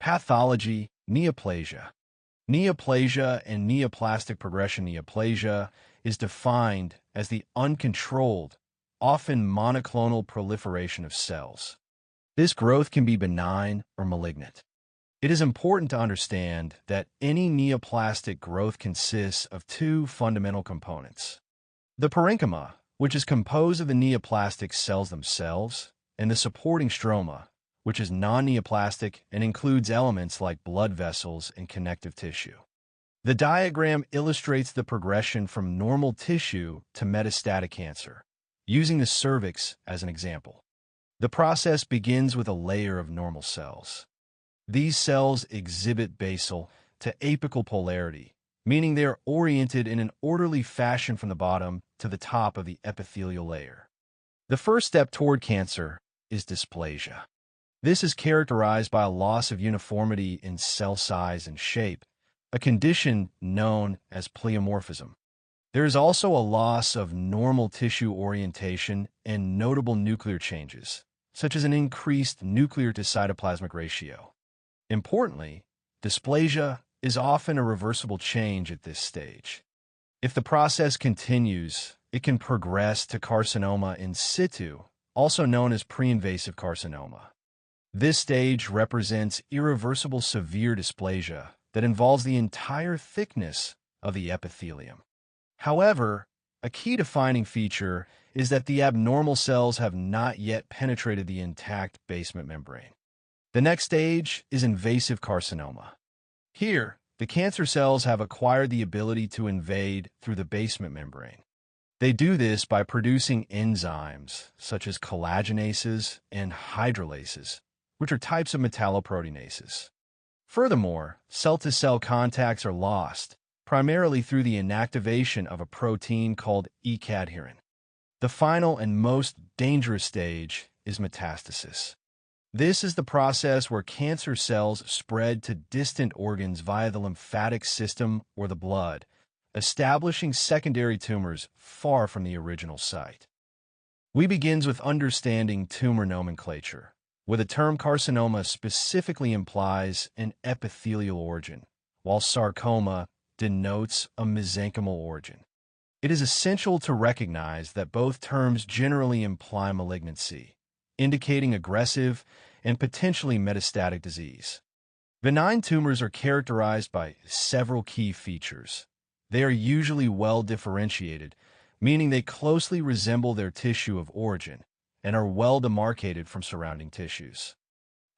Pathology, neoplasia. Neoplasia and neoplastic progression. Neoplasia is defined as the uncontrolled, often monoclonal proliferation of cells. This growth can be benign or malignant. It is important to understand that any neoplastic growth consists of two fundamental components: the parenchyma, which is composed of the neoplastic cells themselves, and the supporting stroma, which is non-neoplastic and includes elements like blood vessels and connective tissue. The diagram illustrates the progression from normal tissue to metastatic cancer, using the cervix as an example. The process begins with a layer of normal cells. These cells exhibit basal to apical polarity, meaning they are oriented in an orderly fashion from the bottom to the top of the epithelial layer. The first step toward cancer is dysplasia. This is characterized by a loss of uniformity in cell size and shape, a condition known as pleomorphism. There is also a loss of normal tissue orientation and notable nuclear changes, such as an increased nuclear to cytoplasmic ratio. Importantly, dysplasia is often a reversible change at this stage. If the process continues, it can progress to carcinoma in situ, also known as pre-invasive carcinoma. This stage represents irreversible severe dysplasia that involves the entire thickness of the epithelium. However, a key defining feature is that the abnormal cells have not yet penetrated the intact basement membrane. The next stage is invasive carcinoma. Here, the cancer cells have acquired the ability to invade through the basement membrane. They do this by producing enzymes such as collagenases and hydrolases, which are types of metalloproteinases. Furthermore, cell-to-cell contacts are lost, primarily through the inactivation of a protein called E-cadherin. The final and most dangerous stage is metastasis. This is the process where cancer cells spread to distant organs via the lymphatic system or the blood, establishing secondary tumors far from the original site. We begin with understanding tumor nomenclature, where the term carcinoma specifically implies an epithelial origin, while sarcoma denotes a mesenchymal origin. It is essential to recognize that both terms generally imply malignancy, indicating aggressive and potentially metastatic disease. Benign tumors are characterized by several key features. They are usually well differentiated, meaning they closely resemble their tissue of origin and are well demarcated from surrounding tissues.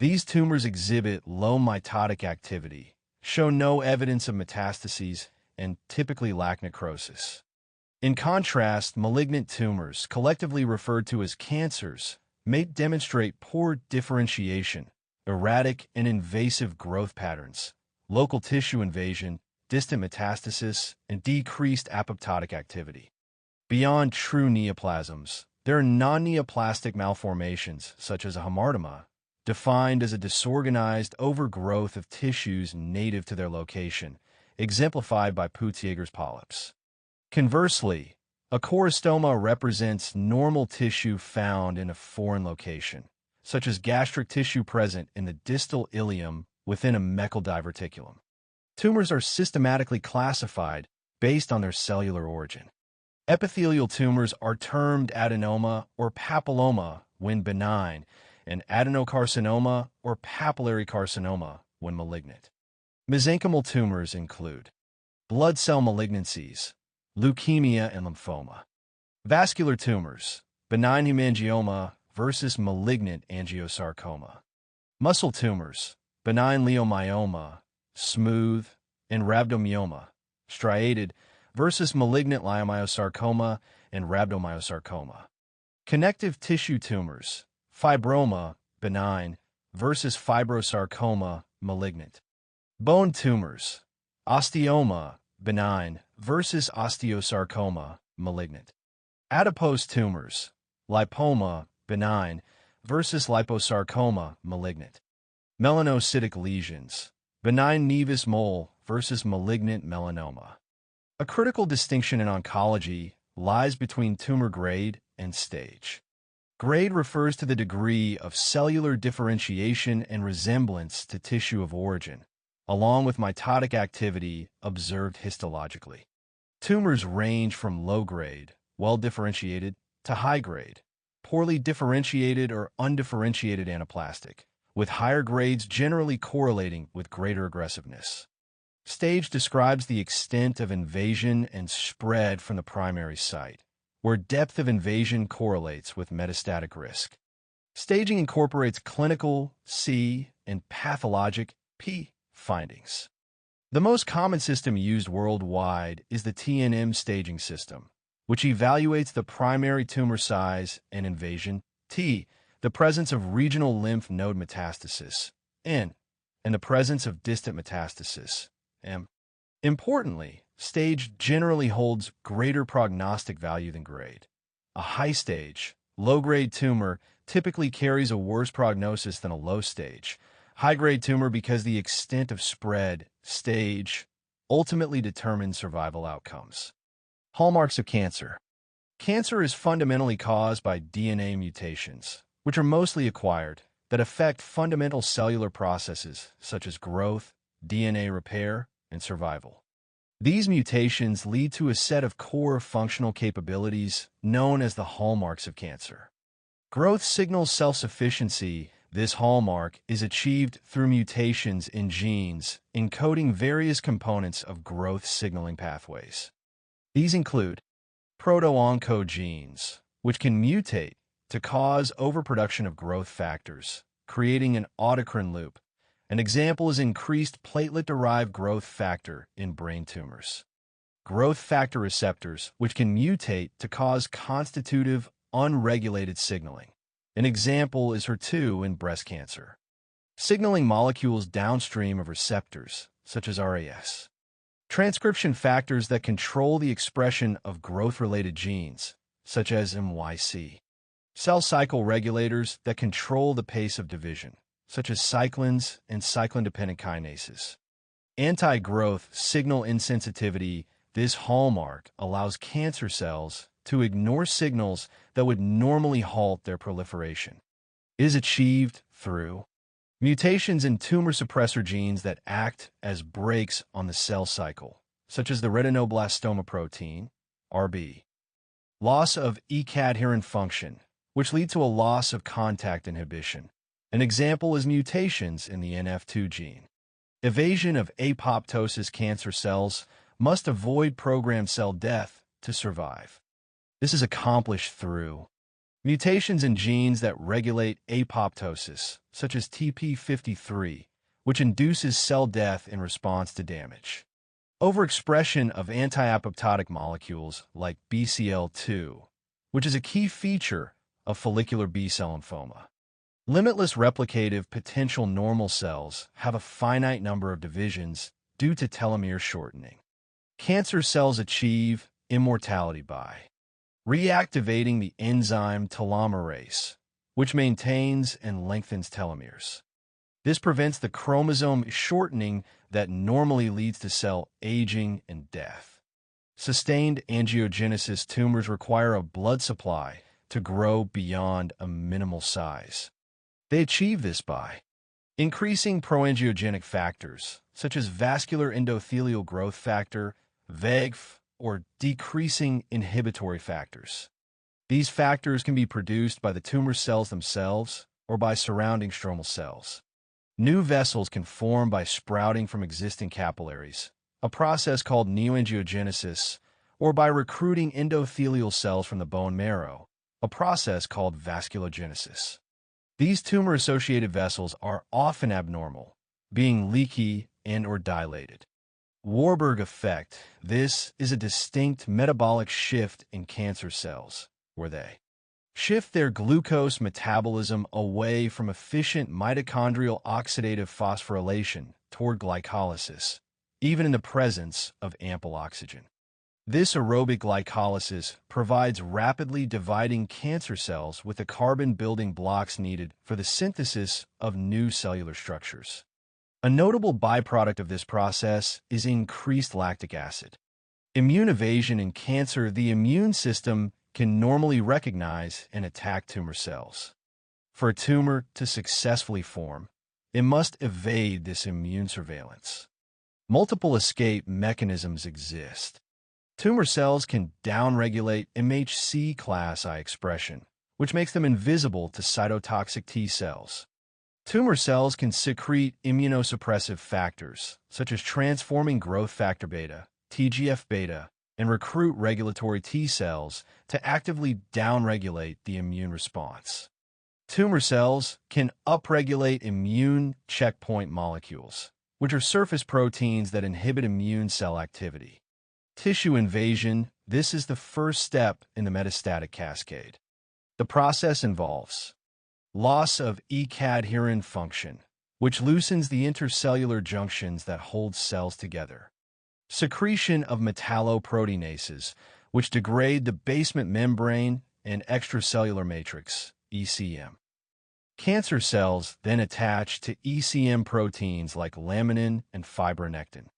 These tumors exhibit low mitotic activity, show no evidence of metastases, and typically lack necrosis. In contrast, malignant tumors, collectively referred to as cancers, may demonstrate poor differentiation, erratic and invasive growth patterns, local tissue invasion, distant metastasis, and decreased apoptotic activity. Beyond true neoplasms, there are non-neoplastic malformations, such as a hamartoma, defined as a disorganized overgrowth of tissues native to their location, exemplified by Peutz-Jeghers polyps. Conversely, a choristoma represents normal tissue found in a foreign location, such as gastric tissue present in the distal ileum within a mechal diverticulum. Tumors are systematically classified based on their cellular origin. Epithelial tumors are termed adenoma or papilloma when benign, and adenocarcinoma or papillary carcinoma when malignant. Mesenchymal tumors include blood cell malignancies, leukemia and lymphoma. Vascular tumors, benign hemangioma versus malignant angiosarcoma. Muscle tumors, benign leiomyoma, smooth, and rhabdomyoma, striated, versus malignant leiomyosarcoma and rhabdomyosarcoma. Connective tissue tumors, fibroma, benign, versus fibrosarcoma, malignant. Bone tumors, osteoma, benign, versus osteosarcoma, malignant. Adipose tumors, lipoma, benign, versus liposarcoma, malignant. Melanocytic lesions, benign nevus mole versus malignant melanoma. A critical distinction in oncology lies between tumor grade and stage. Grade refers to the degree of cellular differentiation and resemblance to tissue of origin, along with mitotic activity observed histologically. Tumors range from low-grade, well-differentiated, to high-grade, poorly differentiated or undifferentiated anaplastic, with higher grades generally correlating with greater aggressiveness. Stage describes the extent of invasion and spread from the primary site, where depth of invasion correlates with metastatic risk. Staging incorporates clinical C and pathologic P findings. The most common system used worldwide is the TNM staging system, which evaluates the primary tumor size and invasion, T, the presence of regional lymph node metastasis, N, and the presence of distant metastasis, M. Importantly, stage generally holds greater prognostic value than grade. A high-stage, low-grade tumor typically carries a worse prognosis than a low-stage, high-grade tumor because the extent of spread, stage, ultimately determines survival outcomes. Hallmarks of cancer. Cancer is fundamentally caused by DNA mutations, which are mostly acquired, that affect fundamental cellular processes such as growth, DNA repair, and survival. These mutations lead to a set of core functional capabilities known as the hallmarks of cancer. Growth signals self-sufficiency. This hallmark is achieved through mutations in genes encoding various components of growth signaling pathways. These include proto-oncogenes, which can mutate to cause overproduction of growth factors, creating an autocrine loop. An example is increased platelet-derived growth factor in brain tumors. Growth factor receptors, which can mutate to cause constitutive, unregulated signaling. An example is HER2 in breast cancer. Signaling molecules downstream of receptors, such as RAS. Transcription factors that control the expression of growth-related genes, such as MYC. Cell cycle regulators that control the pace of division, such as cyclins and cyclin-dependent kinases. Anti-growth signal insensitivity. This hallmark allows cancer cells to ignore signals that would normally halt their proliferation. It is achieved through mutations in tumor suppressor genes that act as brakes on the cell cycle, such as the retinoblastoma protein, RB. Loss of E-cadherin function, which lead to a loss of contact inhibition. An example is mutations in the NF2 gene. Evasion of apoptosis. Cancer cells must avoid programmed cell death to survive. This is accomplished through mutations in genes that regulate apoptosis, such as TP53, which induces cell death in response to damage. Overexpression of anti-apoptotic molecules like BCL2, which is a key feature of follicular B-cell lymphoma. Limitless replicative potential. Normal cells have a finite number of divisions due to telomere shortening. Cancer cells achieve immortality by reactivating the enzyme telomerase, which maintains and lengthens telomeres. This prevents the chromosome shortening that normally leads to cell aging and death. Sustained angiogenesis. Tumors require a blood supply to grow beyond a minimal size. They achieve this by increasing proangiogenic factors, such as vascular endothelial growth factor, VEGF, or decreasing inhibitory factors. These factors can be produced by the tumor cells themselves or by surrounding stromal cells. New vessels can form by sprouting from existing capillaries, a process called neoangiogenesis, or by recruiting endothelial cells from the bone marrow, a process called vasculogenesis. These tumor-associated vessels are often abnormal, being leaky and/or dilated. Warburg effect. This is a distinct metabolic shift in cancer cells, where they shift their glucose metabolism away from efficient mitochondrial oxidative phosphorylation toward glycolysis, even in the presence of ample oxygen. This aerobic glycolysis provides rapidly dividing cancer cells with the carbon-building blocks needed for the synthesis of new cellular structures. A notable byproduct of this process is increased lactic acid. Immune evasion in cancer. The immune system can normally recognize and attack tumor cells. For a tumor to successfully form, it must evade this immune surveillance. Multiple escape mechanisms exist. Tumor cells can downregulate MHC class I expression, which makes them invisible to cytotoxic T cells. Tumor cells can secrete immunosuppressive factors, such as transforming growth factor beta, TGF-beta, and recruit regulatory T cells to actively downregulate the immune response. Tumor cells can upregulate immune checkpoint molecules, which are surface proteins that inhibit immune cell activity. Tissue invasion, this is the first step in the metastatic cascade. The process involves loss of E-cadherin function, which loosens the intercellular junctions that hold cells together. Secretion of metalloproteinases, which degrade the basement membrane and extracellular matrix, ECM. Cancer cells then attach to ECM proteins like laminin and fibronectin.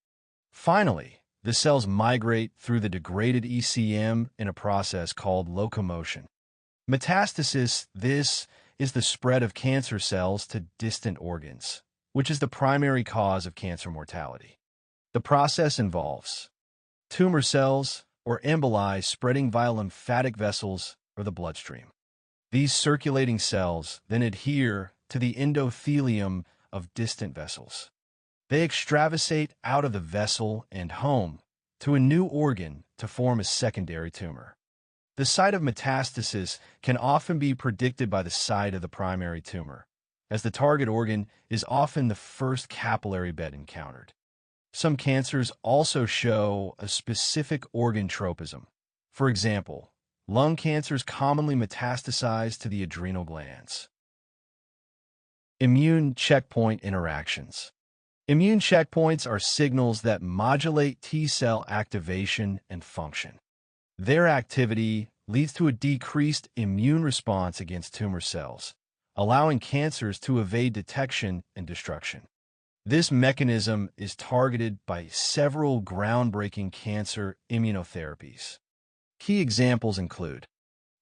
Finally, the cells migrate through the degraded ECM in a process called locomotion. Metastasis, this is the spread of cancer cells to distant organs, which is the primary cause of cancer mortality. The process involves tumor cells or emboli spreading via lymphatic vessels or the bloodstream. These circulating cells then adhere to the endothelium of distant vessels. They extravasate out of the vessel and home to a new organ to form a secondary tumor. The site of metastasis can often be predicted by the site of the primary tumor, as the target organ is often the first capillary bed encountered. Some cancers also show a specific organ tropism. For example, lung cancers commonly metastasize to the adrenal glands. Immune checkpoint interactions. Immune checkpoints are signals that modulate T-cell activation and function. Their activity leads to a decreased immune response against tumor cells, allowing cancers to evade detection and destruction. This mechanism is targeted by several groundbreaking cancer immunotherapies. Key examples include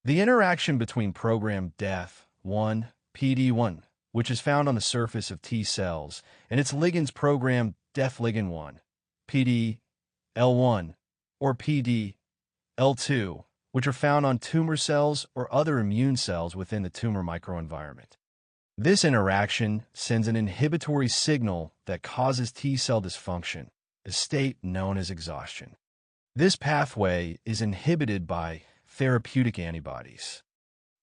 the interaction between programmed death-1, PD-1, which is found on the surface of T cells, and its ligands programmed death ligand 1, PD-L1, or PD-L2, which are found on tumor cells or other immune cells within the tumor microenvironment. This interaction sends an inhibitory signal that causes T-cell dysfunction, a state known as exhaustion. This pathway is inhibited by therapeutic antibodies.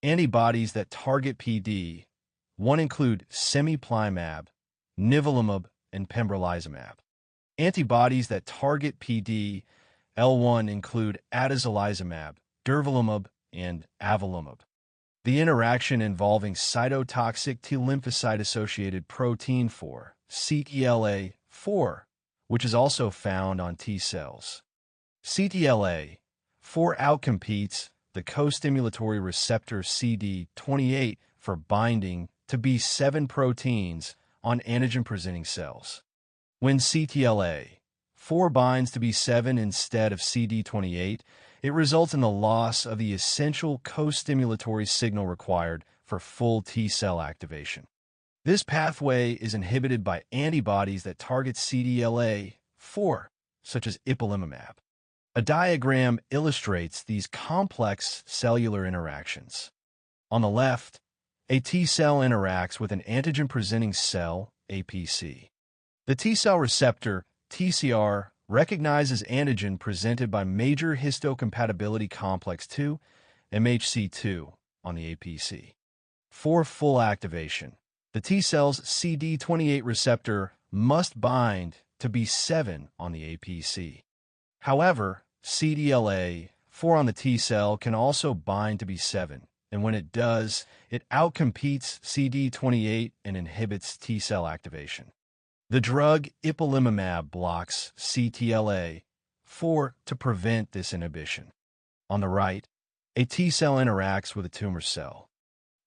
Antibodies that target PD-1 include semiplimab, nivolumab, and pembrolizumab. Antibodies that target PD-L1 include atezolizumab, durvalumab, and avelumab. The interaction involving cytotoxic T lymphocyte-associated protein 4, CTLA-4, which is also found on T cells. CTLA-4 outcompetes the co-stimulatory receptor CD28 for binding to B7 proteins on antigen-presenting cells. When CTLA-4 binds to B7 instead of CD28, it results in the loss of the essential co-stimulatory signal required for full T-cell activation. This pathway is inhibited by antibodies that target CTLA-4, such as ipilimumab. A diagram illustrates these complex cellular interactions. On the left, a T-cell interacts with an antigen-presenting cell, APC. The T-cell receptor, TCR, recognizes antigen presented by major histocompatibility complex 2, MHC2, on the APC. For full activation, the T-cell's CD28 receptor must bind to B7 on the APC. However, CTLA-4 on the T-cell can also bind to B7, and when it does, it outcompetes CD28 and inhibits T-cell activation. The drug ipilimumab blocks CTLA-4 to prevent this inhibition. On the right, a T-cell interacts with a tumor cell.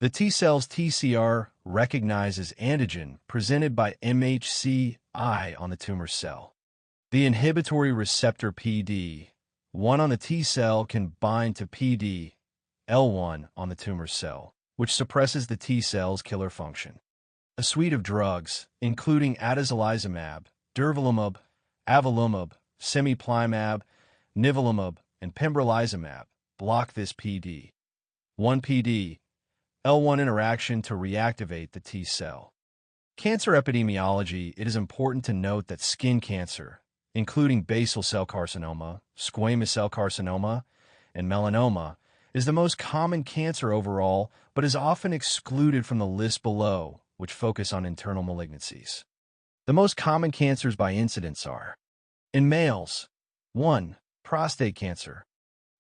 The T-cell's TCR recognizes antigen presented by MHC on the tumor cell. The inhibitory receptor PD-1 on the T-cell can bind to PD-L1 L1 on the tumor cell, which suppresses the T cell's killer function. A suite of drugs, including atezolizumab, durvalumab, avelumab, semiplimab, nivolumab, and pembrolizumab, block this PD-1 L1 interaction to reactivate the T cell. Cancer epidemiology: it is important to note that skin cancer, including basal cell carcinoma, squamous cell carcinoma, and melanoma, is the most common cancer overall, but is often excluded from the list below, which focus on internal malignancies. The most common cancers by incidence are: in males, 1. Prostate cancer,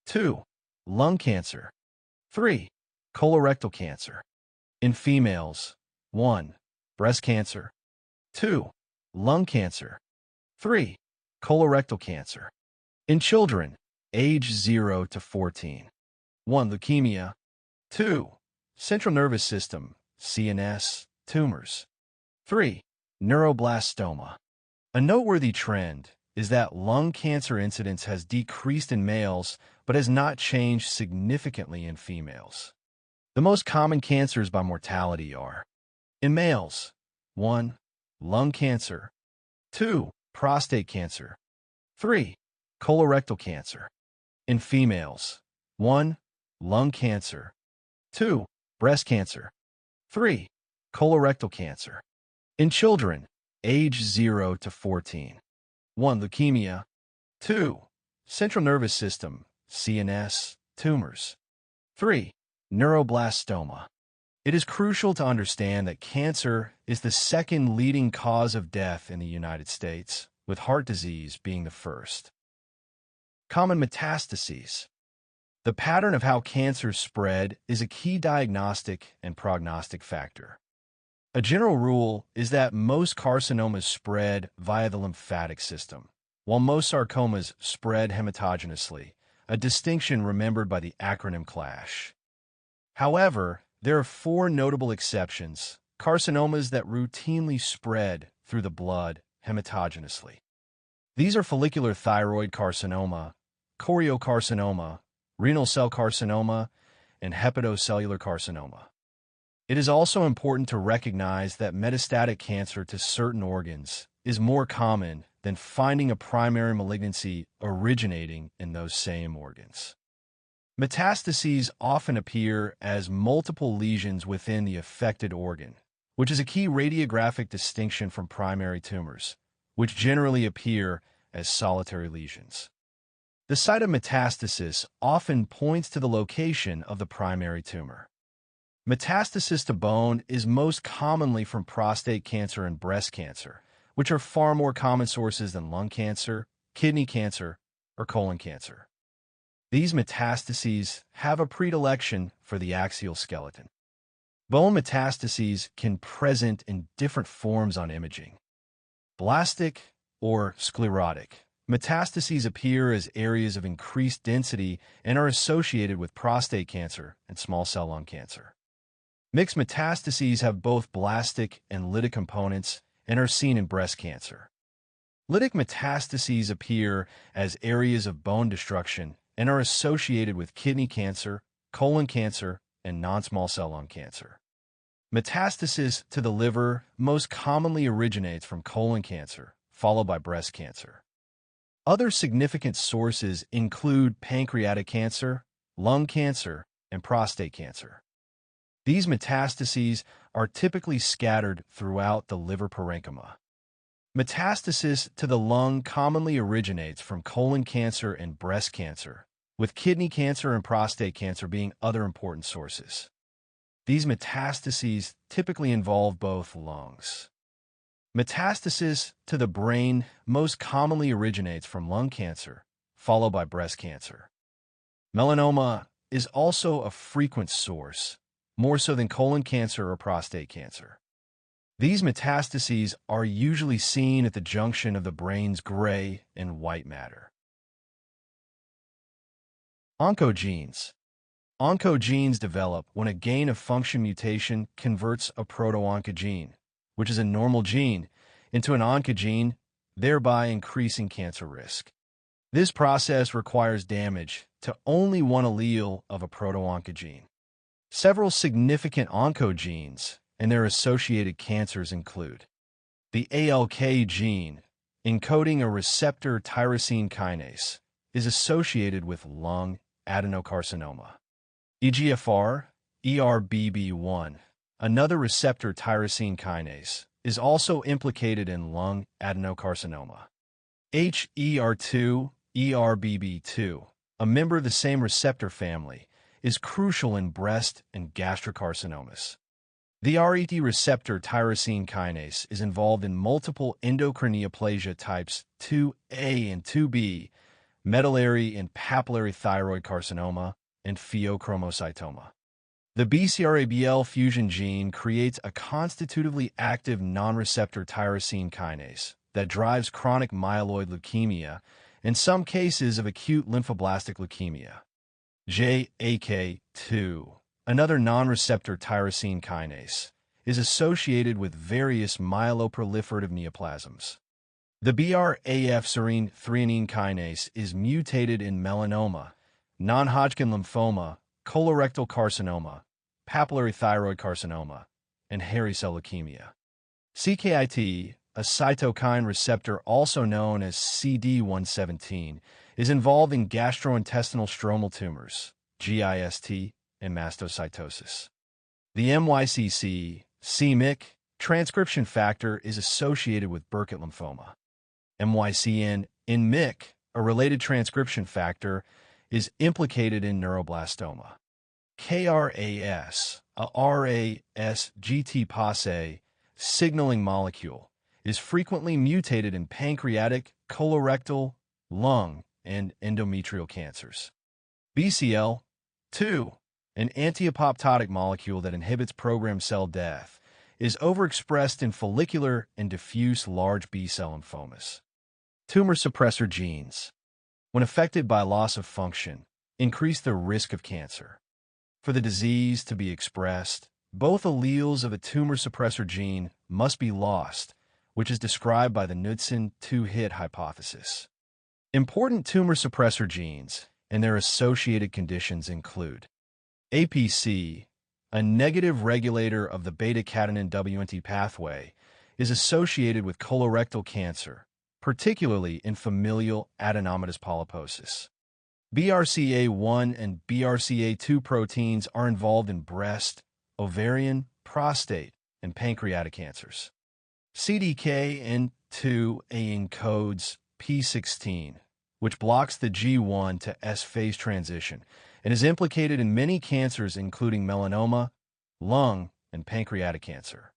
2. Lung cancer, 3. Colorectal cancer. In females, 1. Breast cancer, 2. Lung cancer, 3. Colorectal cancer. In children, age 0 to 14, 1. Leukemia, 2. Central nervous system, CNS, tumors, 3. Neuroblastoma. A noteworthy trend is that lung cancer incidence has decreased in males but has not changed significantly in females. The most common cancers by mortality are: in males, 1. Lung cancer, 2. Prostate cancer, 3. Colorectal cancer. In females, 1. Lung cancer, 2. Breast cancer, 3. Colorectal cancer. In children, age 0 to 14, 1. Leukemia, 2. Central nervous system, CNS, tumors, 3. Neuroblastoma. It is crucial to understand that cancer is the second leading cause of death in the United States, with heart disease being the first. Common metastases. The pattern of how cancers spread is a key diagnostic and prognostic factor. A general rule is that most carcinomas spread via the lymphatic system, while most sarcomas spread hematogenously, a distinction remembered by the acronym CLASH. However, there are 4 notable exceptions: carcinomas that routinely spread through the blood hematogenously. These are follicular thyroid carcinoma, choriocarcinoma, renal cell carcinoma, and hepatocellular carcinoma. It is also important to recognize that metastatic cancer to certain organs is more common than finding a primary malignancy originating in those same organs. Metastases often appear as multiple lesions within the affected organ, which is a key radiographic distinction from primary tumors, which generally appear as solitary lesions. The site of metastasis often points to the location of the primary tumor. Metastasis to bone is most commonly from prostate cancer and breast cancer, which are far more common sources than lung cancer, kidney cancer, or colon cancer. These metastases have a predilection for the axial skeleton. Bone metastases can present in different forms on imaging. Blastic or sclerotic metastases appear as areas of increased density and are associated with prostate cancer and small cell lung cancer. Mixed metastases have both blastic and lytic components and are seen in breast cancer. Lytic metastases appear as areas of bone destruction and are associated with kidney cancer, colon cancer, and non-small cell lung cancer. Metastasis to the liver most commonly originates from colon cancer, followed by breast cancer. Other significant sources include pancreatic cancer, lung cancer, and prostate cancer. These metastases are typically scattered throughout the liver parenchyma. Metastasis to the lung commonly originates from colon cancer and breast cancer, with kidney cancer and prostate cancer being other important sources. These metastases typically involve both lungs. Metastasis to the brain most commonly originates from lung cancer, followed by breast cancer. Melanoma is also a frequent source, more so than colon cancer or prostate cancer. These metastases are usually seen at the junction of the brain's gray and white matter. Oncogenes. Oncogenes develop when a gain-of-function mutation converts a proto-oncogene, which is a normal gene, into an oncogene, thereby increasing cancer risk. This process requires damage to only one allele of a proto-oncogene. Several significant oncogenes and their associated cancers include the ALK gene, encoding a receptor tyrosine kinase, is associated with lung adenocarcinoma. EGFR, ERBB1, another receptor tyrosine kinase, is also implicated in lung adenocarcinoma. HER2, ERBB2, a member of the same receptor family, is crucial in breast and gastric carcinomas. The RET receptor tyrosine kinase is involved in multiple endocrine neoplasia types 2A and 2B, medullary and papillary thyroid carcinoma, and pheochromocytoma. The BCR-ABL fusion gene creates a constitutively active non-receptor tyrosine kinase that drives chronic myeloid leukemia and some cases of acute lymphoblastic leukemia. JAK2, another non-receptor tyrosine kinase, is associated with various myeloproliferative neoplasms. The BRAF serine threonine kinase is mutated in melanoma, non-Hodgkin lymphoma, colorectal carcinoma, papillary thyroid carcinoma, and hairy cell leukemia. CKIT, a cytokine receptor also known as CD117, is involved in gastrointestinal stromal tumors, GIST, and mastocytosis. The MYCC-c-MYC transcription factor is associated with Burkitt lymphoma. MYCN in MYC, a related transcription factor, is implicated in neuroblastoma. KRAS, a RAS-GT-PASA signaling molecule, is frequently mutated in pancreatic, colorectal, lung, and endometrial cancers. BCL2, an anti-apoptotic molecule that inhibits programmed cell death, is overexpressed in follicular and diffuse large B-cell lymphomas. Tumor suppressor genes, when affected by loss of function, increase the risk of cancer. For the disease to be expressed, both alleles of a tumor suppressor gene must be lost, which is described by the Knudsen two-hit hypothesis. Important tumor suppressor genes and their associated conditions include APC, a negative regulator of the beta-catenin WNT pathway, is associated with colorectal cancer, particularly in familial adenomatous polyposis. BRCA1 and BRCA2 proteins are involved in breast, ovarian, prostate, and pancreatic cancers. CDKN2A encodes P16, which blocks the G1 to S phase transition and is implicated in many cancers including melanoma, lung, and pancreatic cancer.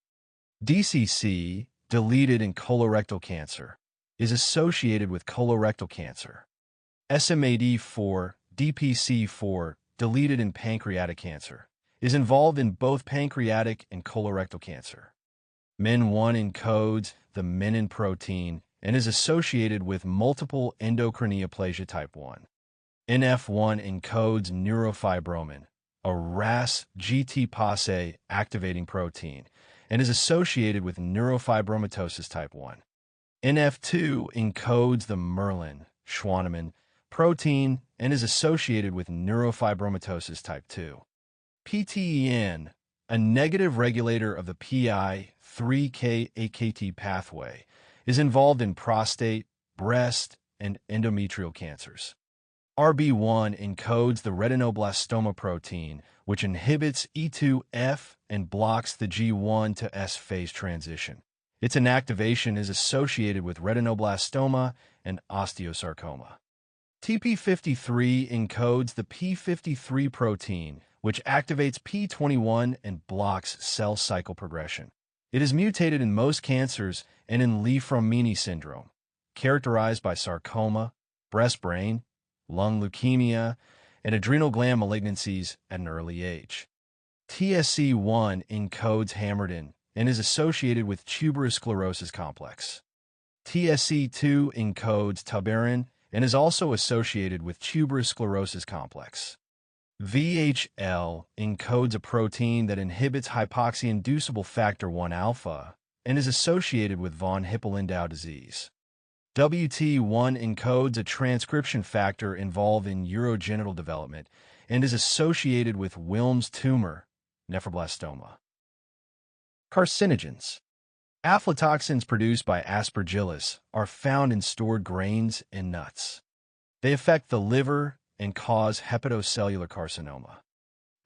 DCC, deleted in colorectal cancer, is associated with colorectal cancer. SMAD4, DPC4, deleted in pancreatic cancer, is involved in both pancreatic and colorectal cancer. MEN1 encodes the menin protein and is associated with multiple endocrine neoplasia type 1. NF1 encodes neurofibromin, a RAS-GT-PASA activating protein, and is associated with neurofibromatosis type 1. NF2 encodes the Merlin-Schwannemann protein and is associated with neurofibromatosis type 2. PTEN, a negative regulator of the PI3K-AKT pathway, is involved in prostate, breast, and endometrial cancers. RB1 encodes the retinoblastoma protein, which inhibits E2F and blocks the G1 to S phase transition. Its inactivation is associated with retinoblastoma and osteosarcoma. TP53 encodes the P53 protein, which activates P21 and blocks cell cycle progression. It is mutated in most cancers and in Li-Fraumeni syndrome, characterized by sarcoma, breast brain, lung leukemia, and adrenal gland malignancies at an early age. TSC1 encodes Hammerden and is associated with tuberous sclerosis complex. TSC2 encodes Tuberin and is also associated with tuberous sclerosis complex. VHL encodes a protein that inhibits hypoxia-inducible factor 1 alpha and is associated with von Hippel-Lindau disease. WT1 encodes a transcription factor involved in urogenital development and is associated with Wilms tumor, nephroblastoma. Carcinogens. Aflatoxins produced by Aspergillus are found in stored grains and nuts. They affect the liver and cause hepatocellular carcinoma.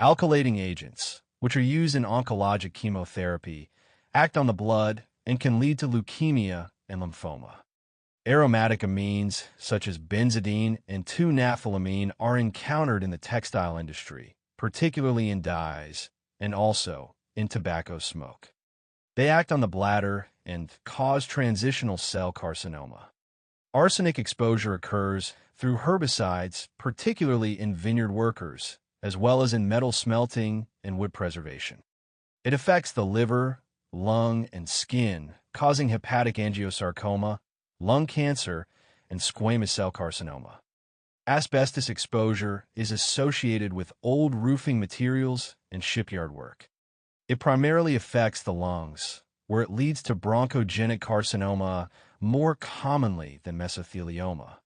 Alkylating agents, which are used in oncologic chemotherapy, act on the blood and can lead to leukemia and lymphoma. Aromatic amines, such as benzidine and 2-naphthylamine, are encountered in the textile industry, particularly in dyes, and also in tobacco smoke. They act on the bladder and cause transitional cell carcinoma. Arsenic exposure occurs through herbicides, particularly in vineyard workers, as well as in metal smelting and wood preservation. It affects the liver, lung, and skin, causing hepatic angiosarcoma, lung cancer, and squamous cell carcinoma. Asbestos exposure is associated with old roofing materials and shipyard work. It primarily affects the lungs, where it leads to bronchogenic carcinoma more commonly than mesothelioma.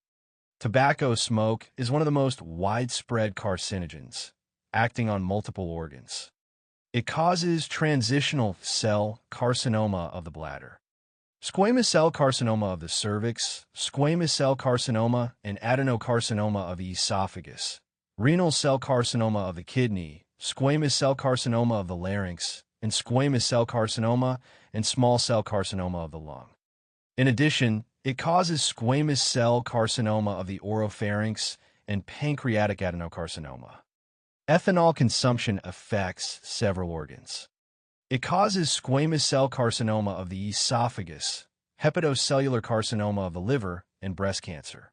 Tobacco smoke is one of the most widespread carcinogens, acting on multiple organs. It causes transitional cell carcinoma of the bladder, squamous cell carcinoma of the cervix, squamous cell carcinoma and adenocarcinoma of the esophagus, renal cell carcinoma of the kidney, squamous cell carcinoma of the larynx, and squamous cell carcinoma and small cell carcinoma of the lung. In addition, it causes squamous cell carcinoma of the oropharynx and pancreatic adenocarcinoma. Ethanol consumption affects several organs. It causes squamous cell carcinoma of the esophagus, hepatocellular carcinoma of the liver, and breast cancer.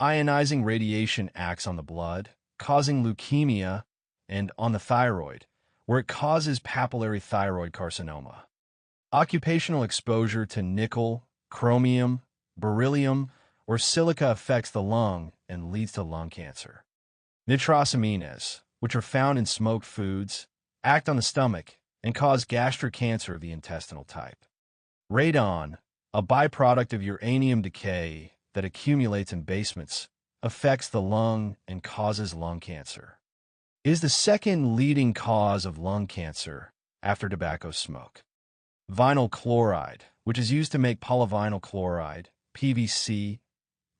Ionizing radiation acts on the blood, causing leukemia, and on the thyroid, where it causes papillary thyroid carcinoma. Occupational exposure to nickel, chromium, beryllium, or silica affects the lung and leads to lung cancer. Nitrosamines, which are found in smoked foods, act on the stomach and cause gastric cancer of the intestinal type. Radon, a byproduct of uranium decay that accumulates in basements, affects the lung and causes lung cancer. It is the second leading cause of lung cancer after tobacco smoke. Vinyl chloride, which is used to make polyvinyl chloride, PVC,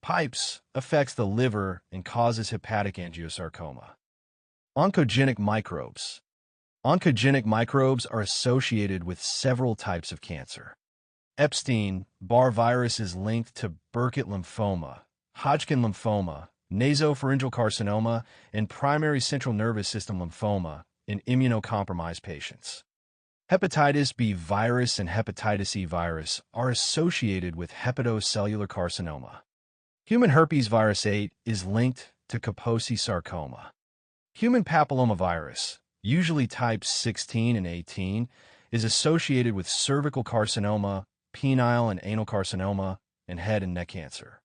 pipes, affects the liver and causes hepatic angiosarcoma. Oncogenic microbes. Oncogenic microbes are associated with several types of cancer. Epstein-Barr virus is linked to Burkitt lymphoma, Hodgkin lymphoma, nasopharyngeal carcinoma, and primary central nervous system lymphoma in immunocompromised patients. Hepatitis B virus and hepatitis E virus are associated with hepatocellular carcinoma. Human herpes virus 8 is linked to Kaposi sarcoma. Human papillomavirus, usually types 16 and 18, is associated with cervical carcinoma, penile and anal carcinoma, and head and neck cancer.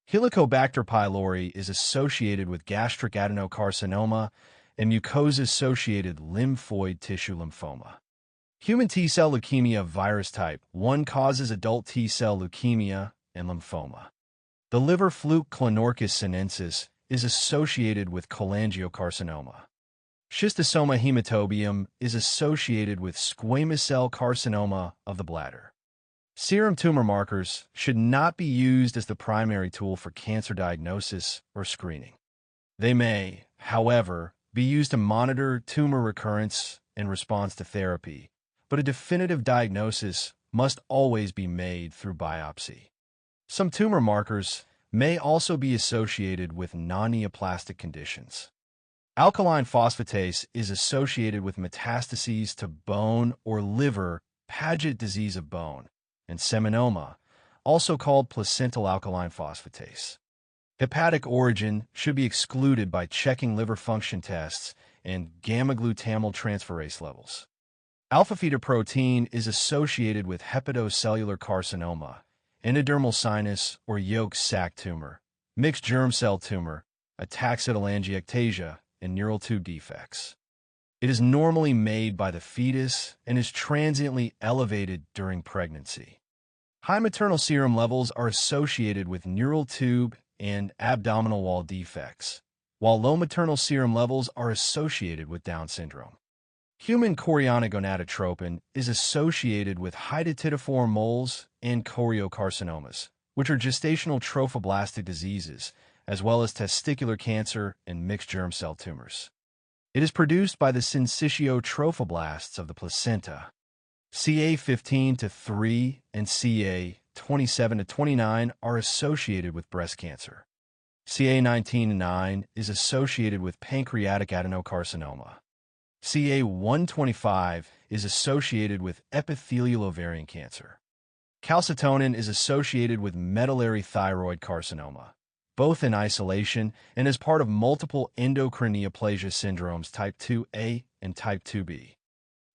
Helicobacter pylori is associated with gastric adenocarcinoma and mucosa-associated lymphoid tissue lymphoma. Human T-cell leukemia virus type 1 causes adult T-cell leukemia and lymphoma. The liver fluke Clonorchis sinensis is associated with cholangiocarcinoma. Schistosoma hematobium is associated with squamous cell carcinoma of the bladder. Serum tumor markers should not be used as the primary tool for cancer diagnosis or screening. They may, however, be used to monitor tumor recurrence and response to therapy, but a definitive diagnosis must always be made through biopsy. Some tumor markers may also be associated with non-neoplastic conditions. Alkaline phosphatase is associated with metastases to bone or liver, Paget disease of bone, and seminoma, also called placental alkaline phosphatase. Hepatic origin should be excluded by checking liver function tests and gamma-glutamyl transferase levels. Alpha-fetoprotein is associated with hepatocellular carcinoma, endodermal sinus or yolk sac tumor, mixed germ cell tumor, ataxial angiectasia, and neural tube defects. It is normally made by the fetus and is transiently elevated during pregnancy. High maternal serum levels are associated with neural tube and abdominal wall defects, while low maternal serum levels are associated with Down syndrome. Human chorionic gonadotropin is associated with hydatidiform moles and choriocarcinomas, which are gestational trophoblastic diseases, as well as testicular cancer and mixed germ cell tumors. It is produced by the syncytio trophoblasts of the placenta. CA15-3 and CA27-29 are associated with breast cancer. CA19-9 is associated with pancreatic adenocarcinoma. CA125 is associated with epithelial ovarian cancer. Calcitonin is associated with medullary thyroid carcinoma, both in isolation and as part of multiple endocrine neoplasia syndromes type 2A and type 2B.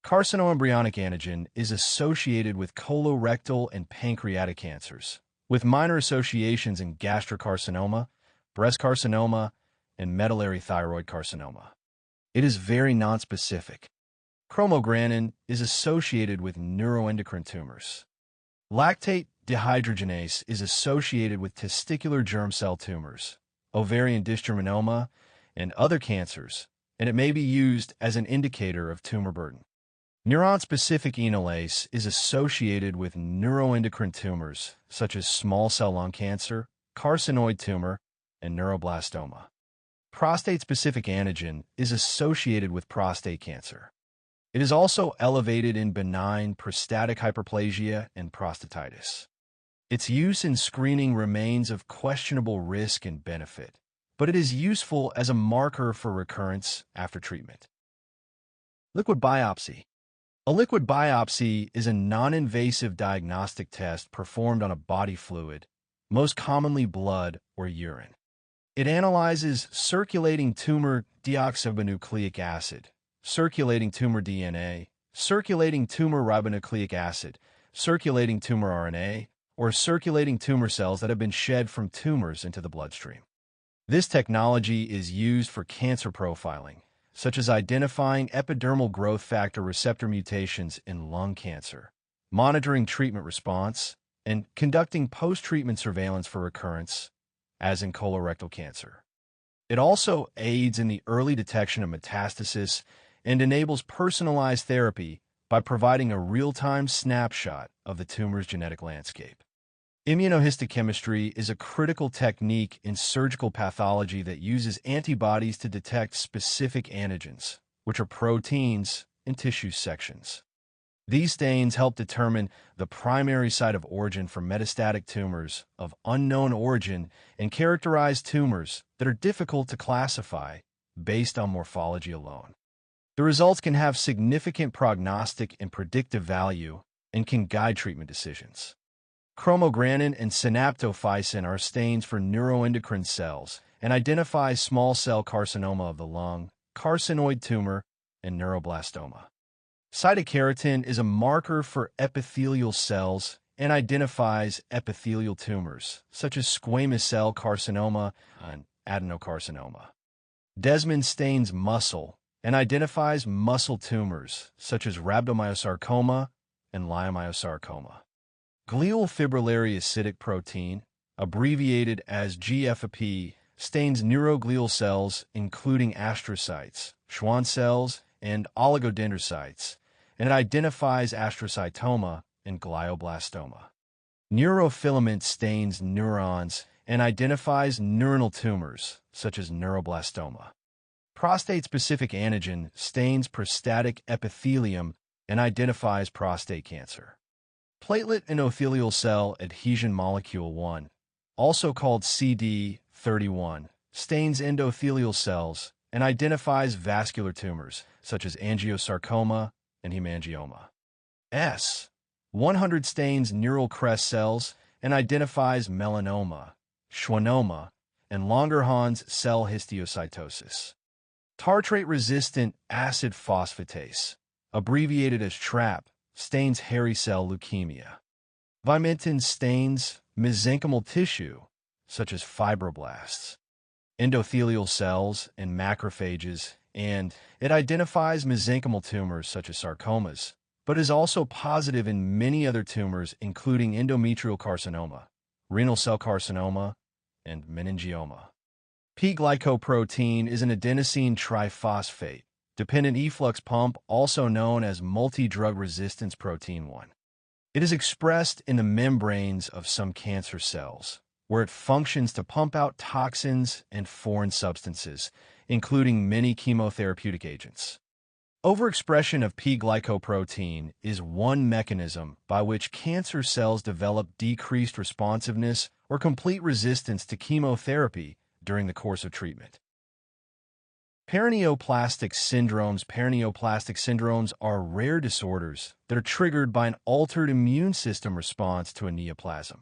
Carcinoembryonic antigen is associated with colorectal and pancreatic cancers, with minor associations in gastrocarcinoma, breast carcinoma, and medullary thyroid carcinoma. It is very nonspecific. Chromogranin is associated with neuroendocrine tumors. Lactate dehydrogenase is associated with testicular germ cell tumors, ovarian dysgerminoma, and other cancers, and it may be used as an indicator of tumor burden. Neuron-specific enolase is associated with neuroendocrine tumors such as small cell lung cancer, carcinoid tumor, and neuroblastoma. Prostate-specific antigen is associated with prostate cancer. It is also elevated in benign prostatic hyperplasia and prostatitis. Its use in screening remains of questionable risk and benefit, but it is useful as a marker for recurrence after treatment. Liquid biopsy. A liquid biopsy is a non-invasive diagnostic test performed on a body fluid, most commonly blood or urine. It analyzes circulating tumor deoxyribonucleic acid, circulating tumor DNA, circulating tumor ribonucleic acid, circulating tumor RNA, or circulating tumor cells that have been shed from tumors into the bloodstream. This technology is used for cancer profiling, such as identifying epidermal growth factor receptor mutations in lung cancer, monitoring treatment response, and conducting post-treatment surveillance for recurrence, as in colorectal cancer. It also aids in the early detection of metastasis and enables personalized therapy by providing a real-time snapshot of the tumor's genetic landscape. Immunohistochemistry is a critical technique in surgical pathology that uses antibodies to detect specific antigens, which are proteins in tissue sections. These stains help determine the primary site of origin for metastatic tumors of unknown origin and characterize tumors that are difficult to classify based on morphology alone. The results can have significant prognostic and predictive value and can guide treatment decisions. Chromogranin and synaptophysin are stains for neuroendocrine cells and identify small cell carcinoma of the lung, carcinoid tumor, and neuroblastoma. Cytokeratin is a marker for epithelial cells and identifies epithelial tumors, such as squamous cell carcinoma and adenocarcinoma. Desmin stains muscle and identifies muscle tumors, such as rhabdomyosarcoma and leiomyosarcoma. Glial fibrillary acidic protein, abbreviated as GFAP, stains neuroglial cells including astrocytes, Schwann cells, and oligodendrocytes, and it identifies astrocytoma and glioblastoma. Neurofilament stains neurons and identifies neuronal tumors, such as neuroblastoma. Prostate-specific antigen stains prostatic epithelium and identifies prostate cancer. Platelet endothelial cell adhesion molecule 1, also called CD31, stains endothelial cells and identifies vascular tumors, such as angiosarcoma and hemangioma. S100 stains neural crest cells and identifies melanoma, schwannoma, and Langerhans cell histiocytosis. Tartrate-resistant acid phosphatase, abbreviated as TRAP, stains hairy cell leukemia. Vimentin stains mesenchymal tissue, such as fibroblasts, endothelial cells, and macrophages, and it identifies mesenchymal tumors such as sarcomas, but but is also positive in many other tumors, including endometrial carcinoma, renal cell carcinoma, and meningioma. P-glycoprotein is an adenosine triphosphate dependent efflux pump, also known as multi-drug resistance protein 1. It is expressed in the membranes of some cancer cells, where it functions to pump out toxins and foreign substances, including many chemotherapeutic agents. Overexpression of P-glycoprotein is one mechanism by which cancer cells develop decreased responsiveness or complete resistance to chemotherapy during the course of treatment. Paraneoplastic syndromes are rare disorders that are triggered by an altered immune system response to a neoplasm.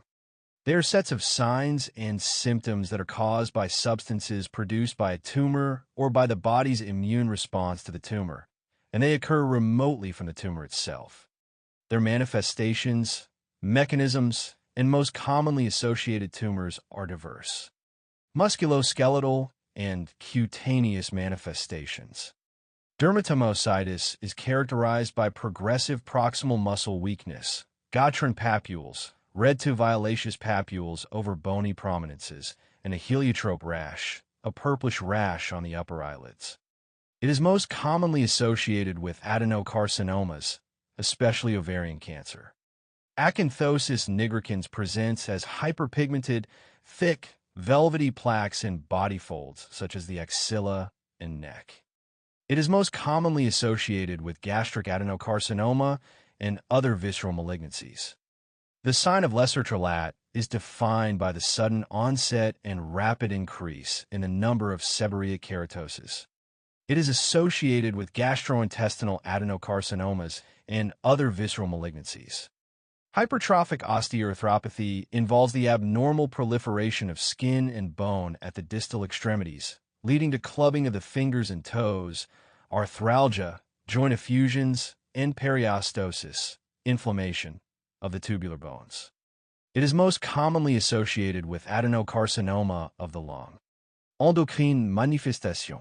They are sets of signs and symptoms that are caused by substances produced by a tumor or by the body's immune response to the tumor, and they occur remotely from the tumor itself. Their manifestations, mechanisms, and most commonly associated tumors are diverse. Musculoskeletal and cutaneous manifestations. Dermatomyositis is characterized by progressive proximal muscle weakness, Gottron papules, red to violaceous papules over bony prominences, and a heliotrope rash, a purplish rash on the upper eyelids. It is most commonly associated with adenocarcinomas, especially ovarian cancer. Acanthosis nigricans presents as hyperpigmented, thick, velvety plaques in body folds, such as the axilla and neck. It is most commonly associated with gastric adenocarcinoma and other visceral malignancies. The sign of lesser Tralat is defined by the sudden onset and rapid increase in the number of seborrheic keratoses. It is associated with gastrointestinal adenocarcinomas and other visceral malignancies. Hypertrophic osteoarthropathy involves the abnormal proliferation of skin and bone at the distal extremities, leading to clubbing of the fingers and toes, arthralgia, joint effusions, and periostosis, inflammation of the tubular bones. It is most commonly associated with adenocarcinoma of the lung. Endocrine manifestation.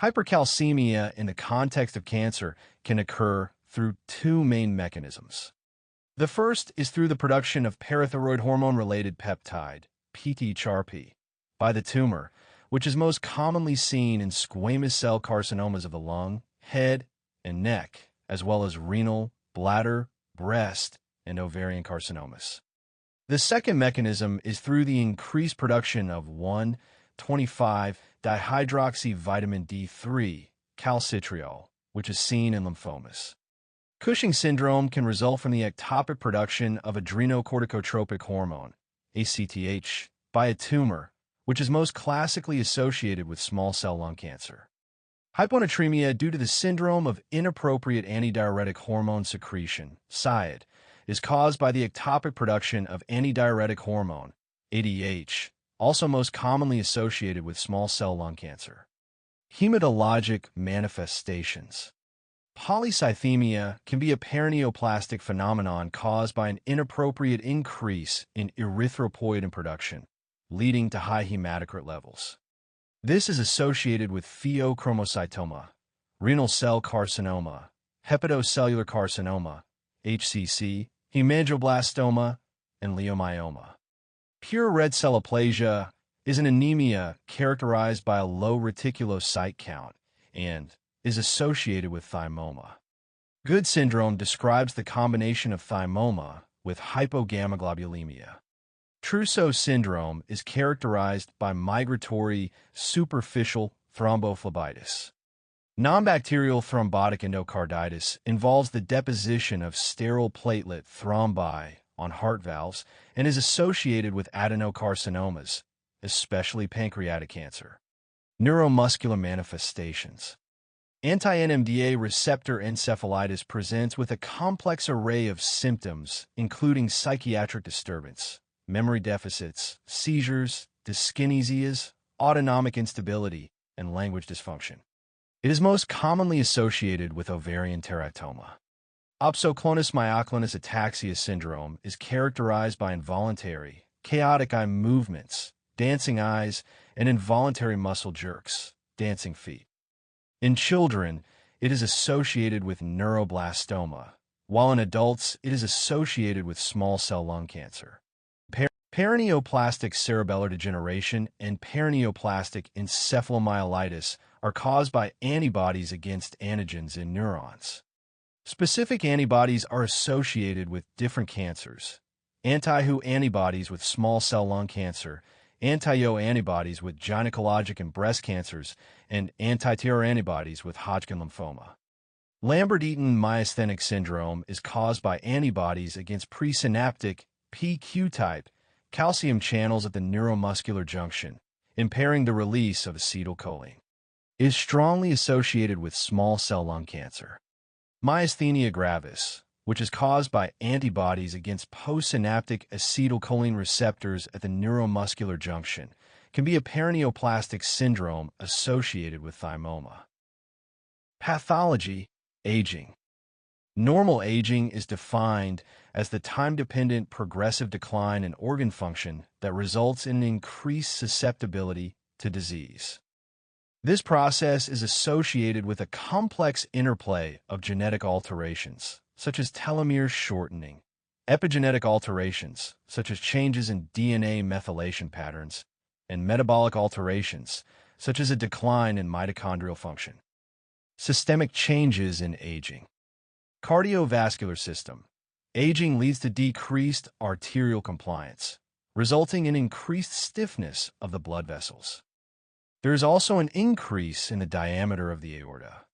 Hypercalcemia in the context of cancer can occur through two main mechanisms. The first is through the production of parathyroid hormone-related peptide, PT-CHRP, by the tumor, which is most commonly seen in squamous cell carcinomas of the lung, head, and neck, as well as renal, bladder, breast, and ovarian carcinomas. The second mechanism is through the increased production of 1,25-dihydroxyvitamin D3, calcitriol, which is seen in lymphomas. Cushing syndrome can result from the ectopic production of adrenocorticotropic hormone, ACTH, by a tumor, which is most classically associated with small cell lung cancer. Hyponatremia due to the syndrome of inappropriate antidiuretic hormone secretion, SIAD, is caused by the ectopic production of antidiuretic hormone, ADH, also most commonly associated with small cell lung cancer. Hematologic manifestations. Polycythemia can be a paraneoplastic phenomenon caused by an inappropriate increase in erythropoietin production, leading to high hematocrit levels. This is associated with pheochromocytoma, renal cell carcinoma, hepatocellular carcinoma, HCC, hemangioblastoma, and leiomyoma. Pure red cell aplasia is an anemia characterized by a low reticulocyte count and is associated with thymoma. Good syndrome describes the combination of thymoma with hypogammaglobulinemia. Trousseau syndrome is characterized by migratory superficial thrombophlebitis. Non-bacterial thrombotic endocarditis involves the deposition of sterile platelet thrombi on heart valves and is associated with adenocarcinomas, especially pancreatic cancer. Neuromuscular manifestations. Anti-NMDA receptor encephalitis presents with a complex array of symptoms, including psychiatric disturbance, memory deficits, seizures, dyskinesias, autonomic instability, and language dysfunction. It is most commonly associated with ovarian teratoma. Opsoclonus myoclonus ataxia syndrome is characterized by involuntary, chaotic eye movements, dancing eyes, and involuntary muscle jerks, dancing feet. In children, it is associated with neuroblastoma, while in adults it is associated with small cell lung cancer. Paraneoplastic cerebellar degeneration and paraneoplastic encephalomyelitis are caused by antibodies against antigens in neurons. Specific antibodies are associated with different cancers. Anti-Hu antibodies with small cell lung cancer, anti-Yo antibodies with gynecologic and breast cancers, and anti-TR antibodies with Hodgkin lymphoma. Lambert-Eaton myasthenic syndrome is caused by antibodies against presynaptic PQ-type calcium channels at the neuromuscular junction, impairing the release of acetylcholine. It is strongly associated with small cell lung cancer. Myasthenia gravis, which is caused by antibodies against postsynaptic acetylcholine receptors at the neuromuscular junction, can be a paraneoplastic syndrome associated with thymoma. Pathology, aging. Normal aging is defined as the time-dependent progressive decline in organ function that results in an increased susceptibility to disease. This process is associated with a complex interplay of genetic alterations, such as telomere shortening, epigenetic alterations, such as changes in DNA methylation patterns, and metabolic alterations, such as a decline in mitochondrial function. Systemic changes in aging. Cardiovascular system. Aging leads to decreased arterial compliance, resulting in increased stiffness of the blood vessels. There is also an increase in the diameter of the aorta.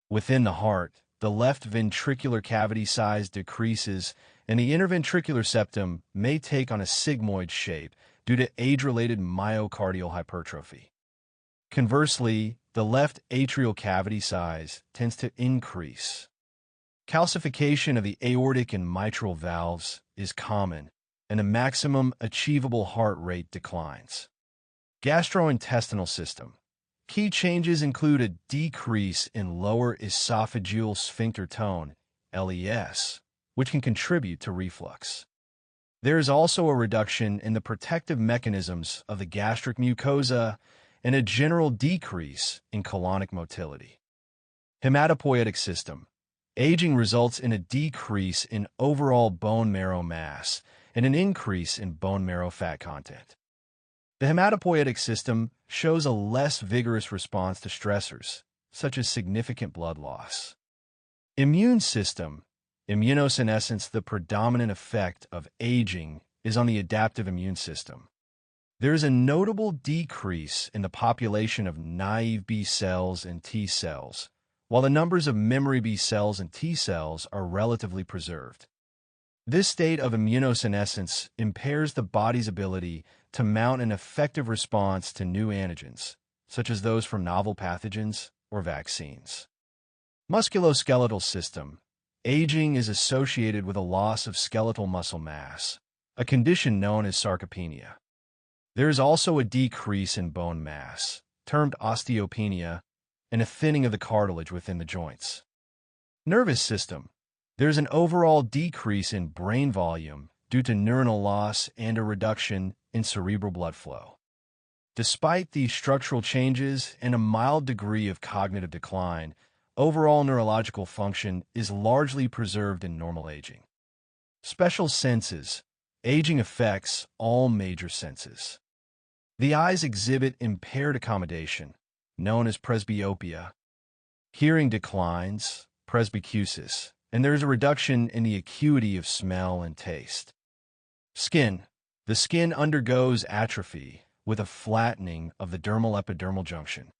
Within the heart, the left ventricular cavity size decreases, and the interventricular septum may take on a sigmoid shape due to age-related myocardial hypertrophy. Conversely, the left atrial cavity size tends to increase. Calcification of the aortic and mitral valves is common, and the maximum achievable heart rate declines. Gastrointestinal system. Key changes include a decrease in lower esophageal sphincter tone, LES, which can contribute to reflux. There is also a reduction in the protective mechanisms of the gastric mucosa and a general decrease in colonic motility. Hematopoietic system. Aging results in a decrease in overall bone marrow mass and an increase in bone marrow fat content. The hematopoietic system shows a less vigorous response to stressors, such as significant blood loss. Immune system. Immunosenescence. The predominant effect of aging is on the adaptive immune system. There is a notable decrease in the population of naive B cells and T cells, while the numbers of memory B cells and T cells are relatively preserved. This state of immunosenescence impairs the body's ability to mount an effective response to new antigens, such as those from novel pathogens or vaccines. Musculoskeletal system. Aging is associated with a loss of skeletal muscle mass, a condition known as sarcopenia. There is also a decrease in bone mass, termed osteopenia, and a thinning of the cartilage within the joints. Nervous system. There's an overall decrease in brain volume due to neuronal loss and a reduction in cerebral blood flow. Despite these structural changes and a mild degree of cognitive decline, overall neurological function is largely preserved in normal aging. Special senses. Aging affects all major senses. The eyes exhibit impaired accommodation, known as presbyopia. Hearing declines, presbycusis, and there is a reduction in the acuity of smell and taste. Skin. The skin undergoes atrophy with a flattening of the dermal-epidermal junction.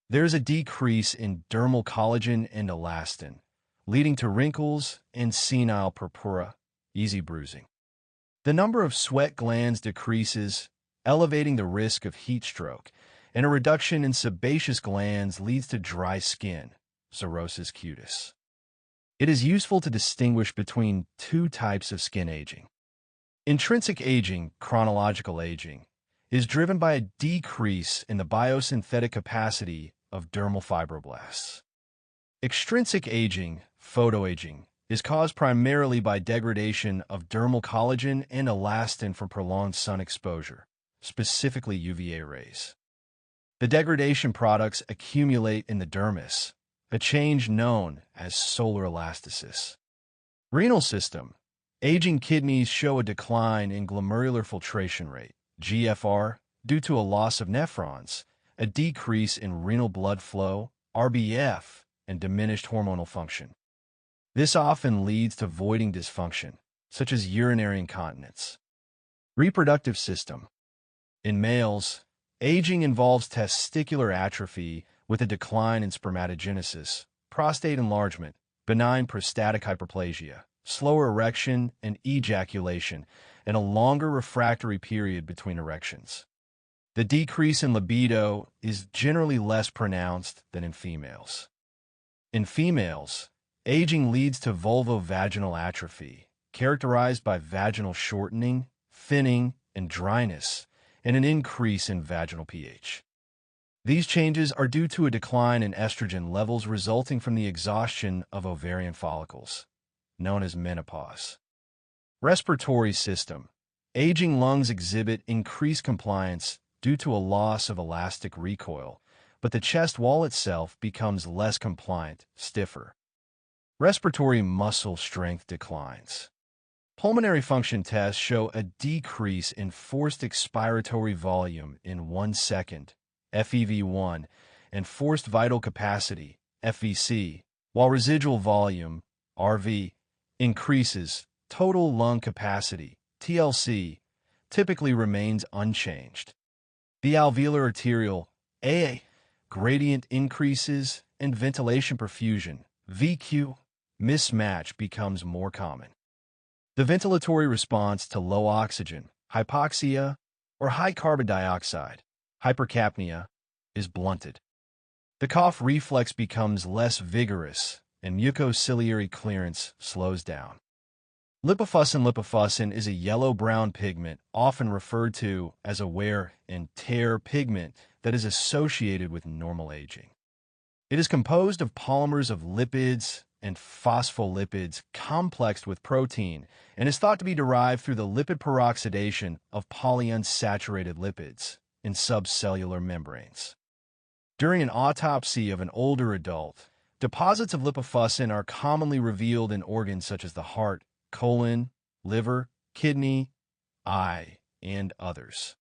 There is a decrease in dermal collagen and elastin, leading to wrinkles and senile purpura, easy bruising. The number of sweat glands decreases, elevating the risk of heat stroke, and a reduction in sebaceous glands leads to dry skin, cirrhosis cutis. It is useful to distinguish between two types of skin aging. Intrinsic aging, chronological aging, is driven by a decrease in the biosynthetic capacity of dermal fibroblasts. Extrinsic aging, photoaging, is caused primarily by degradation of dermal collagen and elastin from prolonged sun exposure, specifically UVA rays. The degradation products accumulate in the dermis, a change known as solar elastasis. Renal system. Aging kidneys show a decline in glomerular filtration rate, GFR, due to a loss of nephrons, a decrease in renal blood flow, RBF, and diminished hormonal function. This often leads to voiding dysfunction, such as urinary incontinence. Reproductive system. In males, aging involves testicular atrophy with a decline in spermatogenesis, prostate enlargement, benign prostatic hyperplasia, slower erection and ejaculation, and a longer refractory period between erections. The decrease in libido is generally less pronounced than in females. In females, aging leads to vulvovaginal atrophy, characterized by vaginal shortening, thinning, and dryness, and an increase in vaginal pH. These changes are due to a decline in estrogen levels resulting from the exhaustion of ovarian follicles, known as menopause. Respiratory system. Aging lungs exhibit increased compliance due to a loss of elastic recoil, but the chest wall itself becomes less compliant, stiffer. Respiratory muscle strength declines. Pulmonary function tests show a decrease in forced expiratory volume in 1 second, FEV1, and forced vital capacity, FVC, while residual volume, RV, increases. Total lung capacity, TLC, typically remains unchanged. The alveolar arterial, AA, gradient increases, and ventilation perfusion, VQ, mismatch becomes more common. The ventilatory response to low oxygen, hypoxia, or high carbon dioxide, hypercapnia, is blunted. The cough reflex becomes less vigorous, and mucociliary clearance slows down. Lipofuscin. Lipofuscin is a yellow-brown pigment, often referred to as a wear and tear pigment, that is associated with normal aging. It is composed of polymers of lipids and phospholipids complexed with protein and is thought to be derived through the lipid peroxidation of polyunsaturated lipids in subcellular membranes. During an autopsy of an older adult, deposits of lipofuscin are commonly revealed in organs such as the heart, colon, liver, kidney, eye, and others.